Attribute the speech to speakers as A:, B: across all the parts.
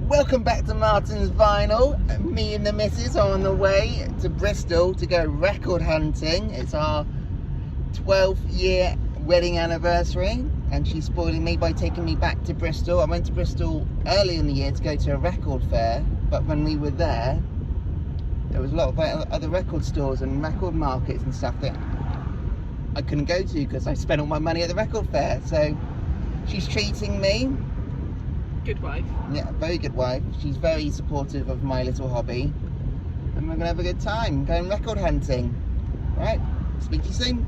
A: Welcome back to Martin's Vinyl. Me and the missus are on the way to Bristol to go record hunting. It's our 12th year wedding anniversary, and she's spoiling me by taking me back to Bristol. I went to Bristol early in the year to go to a record fair, but when we were there was a lot of other record stores and record markets and stuff that I couldn't go to because I spent all my money at the record fair. So she's treating me.
B: Good wife.
A: Yeah, very good wife. She's very supportive of my little hobby, and we're gonna have a good time going record hunting. Right, speak to you soon.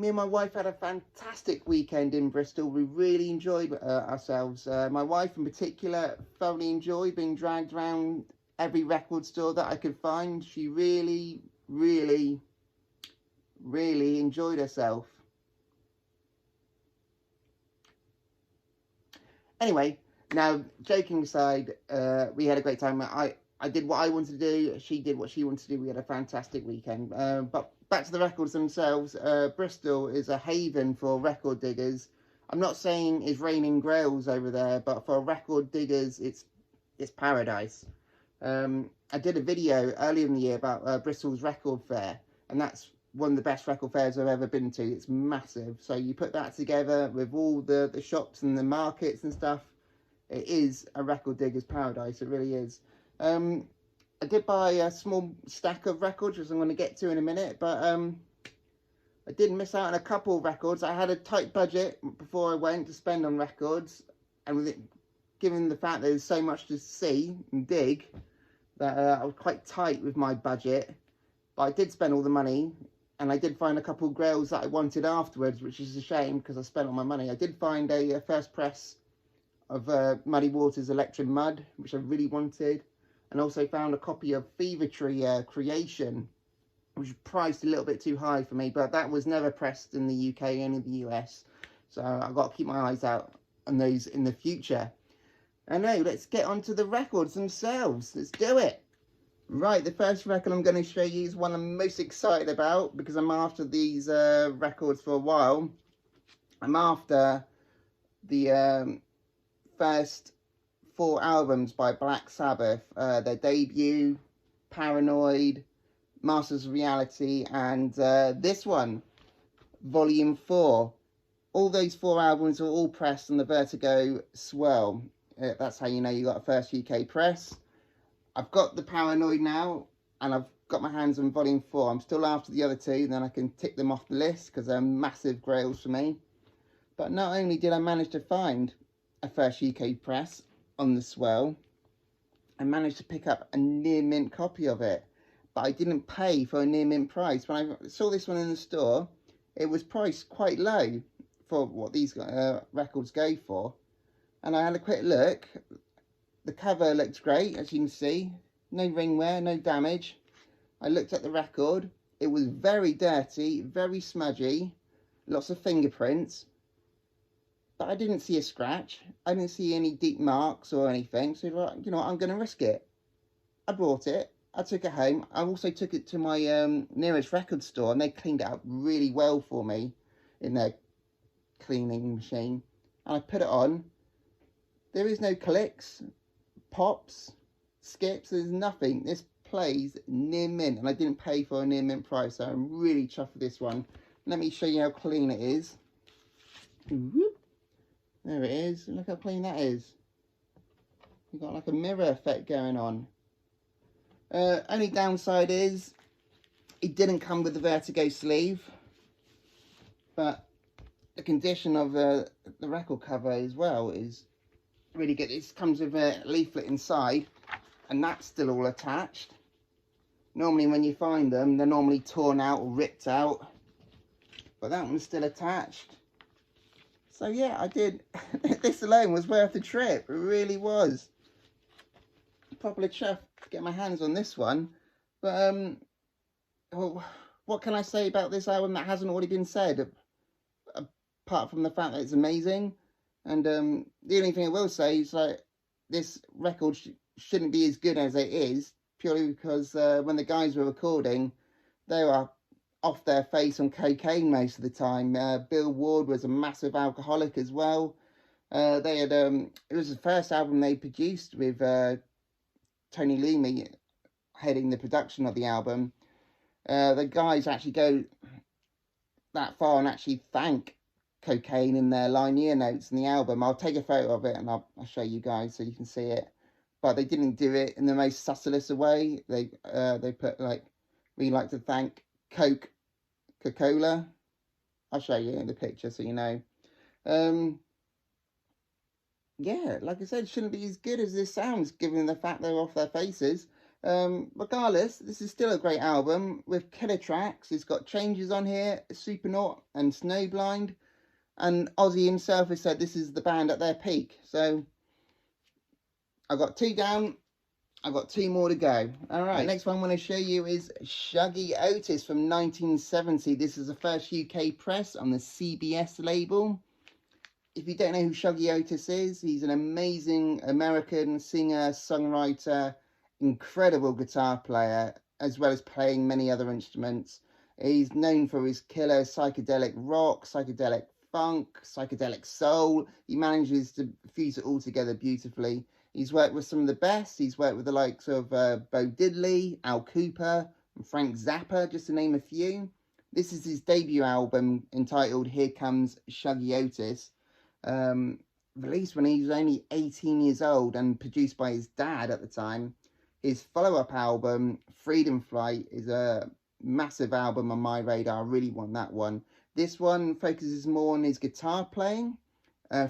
A: me and my wife had a fantastic weekend in Bristol. We really enjoyed ourselves. My wife in particular thoroughly enjoyed being dragged around every record store that I could find. She really, really, really enjoyed herself. Anyway, now joking aside, we had a great time. I did what I wanted to do. She did what she wanted to do. We had a fantastic weekend. But back to the records themselves. Bristol is a haven for record diggers. I'm not saying it's raining grails over there, but for record diggers, it's paradise. I did a video earlier in the year about Bristol's record fair, and that's one of the best record fairs I've ever been to. It's massive. So you put that together with all the shops and the markets and stuff. It is a record digger's paradise. It really is. I did buy a small stack of records, which I'm going to get to in a minute, but I did miss out on a couple of records. I had a tight budget before I went to spend on records, and with it, given the fact there's so much to see and dig, that I was quite tight with my budget. But I did spend all the money, and I did find a couple of grails that I wanted afterwards, which is a shame because I spent all my money. I did find a first press of Muddy Waters Electric Mud, which I really wanted, and also found a copy of Fever Tree Creation, which was priced a little bit too high for me, but that was never pressed in the UK, only the US, so I've got to keep my eyes out on those in the future. And now let's get on to the records themselves. Let's do it. Right, the first record I'm going to show you is one I'm most excited about because I'm after these records for a while. I'm after the first 4 albums by Black Sabbath, their debut, Paranoid, Masters of Reality, and this one, Volume 4. All those 4 albums were all pressed on the Vertigo Swell. That's how you know you got a first UK press. I've got the Paranoid now, and I've got my hands on Volume 4. I'm still after the other 2, and then I can tick them off the list because they're massive grails for me. But not only did I manage to find a first UK press on the Swell, I managed to pick up a near mint copy of it, but I didn't pay for a near mint price. When I saw this one in the store, it was priced quite low for what these records go for, and I had a quick look. The cover looked great, as you can see, no ring wear, no damage. I looked at the record, it was very dirty, very smudgy, lots of fingerprints, but I didn't see a scratch. I didn't see any deep marks or anything. So, you know what, I'm going to risk it. I brought it. I took it home. I also took it to my nearest record store, and they cleaned it up really well for me in their cleaning machine. And I put it on. There is no clicks, pops, skips. There's nothing. This plays near mint, and I didn't pay for a near mint price. So I'm really chuffed with this one. Let me show you how clean it is. There it is. Look how clean that is. You've got like a mirror effect going on. Only downside is it didn't come with the Vertigo sleeve, but the condition of the record cover as well is really good. It comes with a leaflet inside, and that's still all attached. Normally when you find them, they're normally torn out or ripped out, but that one's still attached. So yeah, I did. This alone was worth the trip. It really was. Properly chuffed to get my hands on this one. But well, what can I say about this album that hasn't already been said? Apart from the fact that it's amazing. And the only thing I will say is like this record shouldn't be as good as it is, purely because when the guys were recording, they were off their face on cocaine most of the time. Bill Ward was a massive alcoholic as well. They had it was the first album they produced with Tony Leamy heading the production of the album. The guys actually go that far and actually thank cocaine in their liner notes in the album. I'll take a photo of it and I'll show you guys so you can see it. But they didn't do it in the most subtlest way. They put like, we like to thank Coca-Cola. I'll show you in the picture so you know. Yeah, like I said, it shouldn't be as good as this sounds given the fact they're off their faces. Regardless, this is still a great album with killer tracks. It's got changes on here, Supernaut and Snowblind, and Ozzy himself has said this is the band at their peak. So I got 2 down, I've got 2 more to go. Alright, the next one I want to show you is Shuggie Otis from 1970. This is the first UK press on the CBS label. If you don't know who Shuggie Otis is, he's an amazing American singer, songwriter, incredible guitar player, as well as playing many other instruments. He's known for his killer psychedelic rock, psychedelic funk, psychedelic soul. He manages to fuse it all together beautifully. He's worked with some of the best. He's worked with the likes of Bo Diddley, Al Kooper, and Frank Zappa, just to name a few. This is his debut album entitled Here Comes Shuggie Otis. Released when he was only 18 years old and produced by his dad at the time. His follow-up album, Freedom Flight, is a massive album on my radar. I really want that one. This one focuses more on his guitar playing.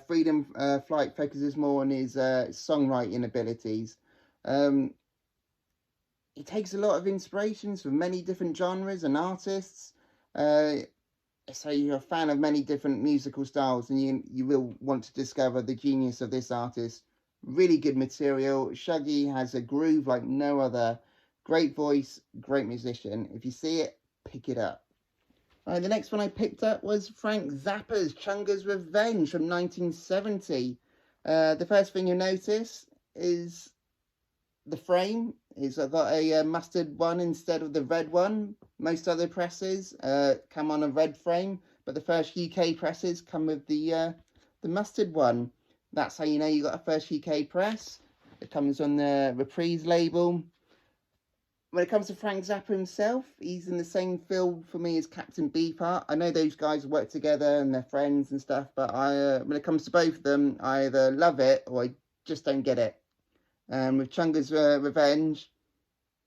A: Freedom Flight focuses more on his songwriting abilities. He takes a lot of inspirations from many different genres and artists. So you're a fan of many different musical styles, and you will want to discover the genius of this artist. Really good material. Shuggie has a groove like no other. Great voice, great musician. If you see it, pick it up. Right, the next one I picked up was Frank Zappa's Chunga's Revenge from 1970. The first thing you'll notice is the frame. It's got a mustard one instead of the red one. Most other presses come on a red frame, but the first UK presses come with the mustard one. That's how you know you got a first UK press. It comes on the Reprise label. When it comes to Frank Zappa himself, he's in the same field for me as Captain Beefheart. I know those guys work together and they're friends and stuff, but when it comes to both of them, I either love it or I just don't get it. With Chunga's Revenge,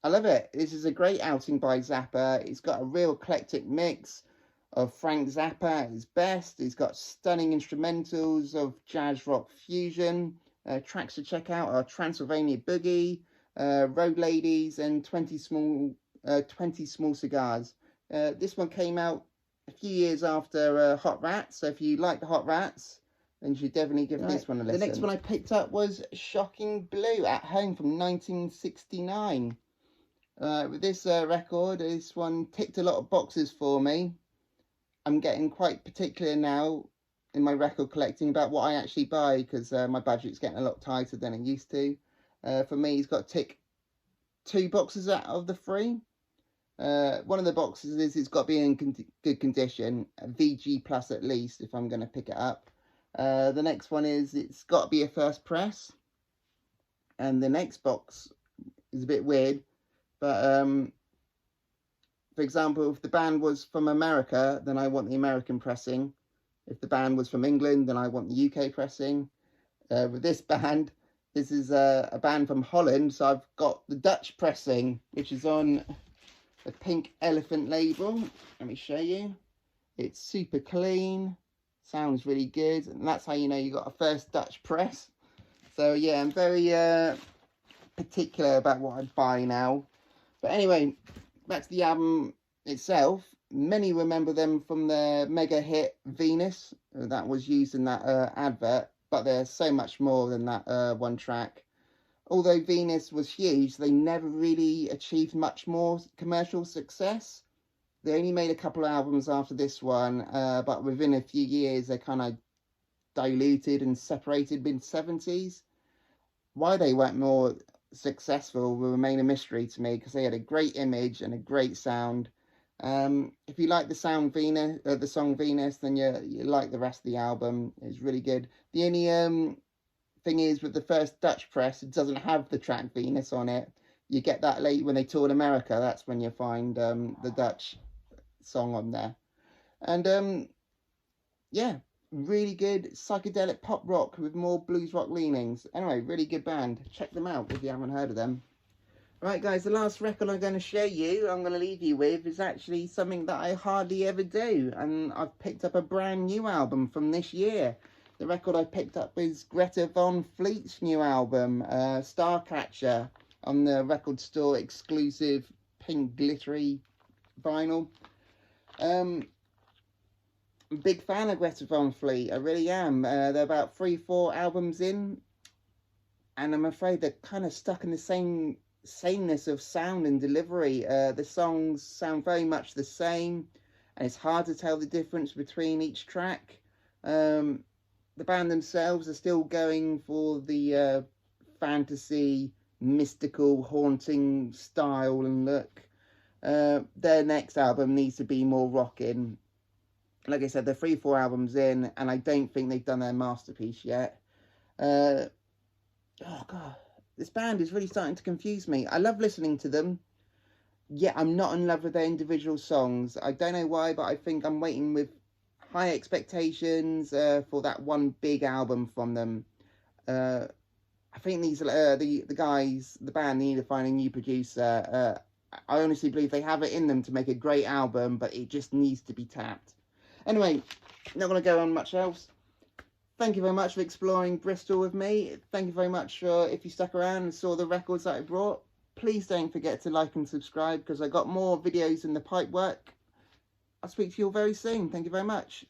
A: I love it. This is a great outing by Zappa. It's got a real eclectic mix of Frank Zappa at his best. He's got stunning instrumentals of jazz rock fusion. Tracks to check out are Transylvania Boogie, Road Ladies, and 20 Small Cigars. This one came out a few years after Hot Rats, so if you like the Hot Rats, then you should definitely give this one a listen. The next one I picked up was Shocking Blue at Home from 1969. With this record, this one ticked a lot of boxes for me. I'm getting quite particular now in my record collecting about what I actually buy, because my budget's getting a lot tighter than it used to. For me, he's got to tick 2 boxes out of the 3. One of the boxes is it's got to be in good condition, a VG plus at least, if I'm going to pick it up. The next one is it's got to be a first press. And the next box is a bit weird, but for example, if the band was from America, then I want the American pressing. If the band was from England, then I want the UK pressing. With this band, this is a band from Holland, so I've got the Dutch pressing, which is on the Pink Elephant label. Let me show you. It's super clean, sounds really good, and that's how you know you got a first Dutch press. So yeah, I'm very particular about what I buy now. But anyway, back to the album itself. Many remember them from their mega hit Venus that was used in that advert, but there's so much more than that one track. Although Venus was huge, they never really achieved much more commercial success. They only made a couple of albums after this one, but within a few years they kind of diluted and separated mid-70s. Why they weren't more successful will remain a mystery to me, because they had a great image and a great sound. If you like the song Venus, then you like the rest of the album. It's really good. The only thing is, with the first Dutch press, it doesn't have the track Venus on it. You get that late when they toured America. That's when you find the Dutch song on there. And yeah, really good psychedelic pop rock with more blues rock leanings. Anyway, really good band. Check them out if you haven't heard of them. Right guys, the last record I'm going to show you, I'm going to leave you with, is actually something that I hardly ever do, and I've picked up a brand new album from this year. The record I picked up is Greta Van Fleet's new album, Starcatcher. on the record store exclusive pink glittery vinyl. Big fan of Greta Van Fleet, I really am. They're about 3-4 albums in, and I'm afraid they're kind of stuck in the sameness of sound and delivery. The songs sound very much the same, and it's hard to tell the difference between each track. The band themselves are still going for the fantasy, mystical, haunting style and look. Their next album needs to be more rocking. Like I said, they're 3-4 albums in, and I don't think they've done their masterpiece yet. Oh god, this band is really starting to confuse me. I love listening to them, yet I'm not in love with their individual songs. I don't know why, but I think I'm waiting with high expectations for that one big album from them. I think these the guys, the band, need to find a new producer. I honestly believe they have it in them to make a great album, but it just needs to be tapped. Anyway, not going to go on much else. Thank you very much for exploring Bristol with me. Thank you very much if you stuck around and saw the records that I brought. Please don't forget to like and subscribe, because I got more videos in the pipe work. I'll speak to you all very soon. Thank you very much.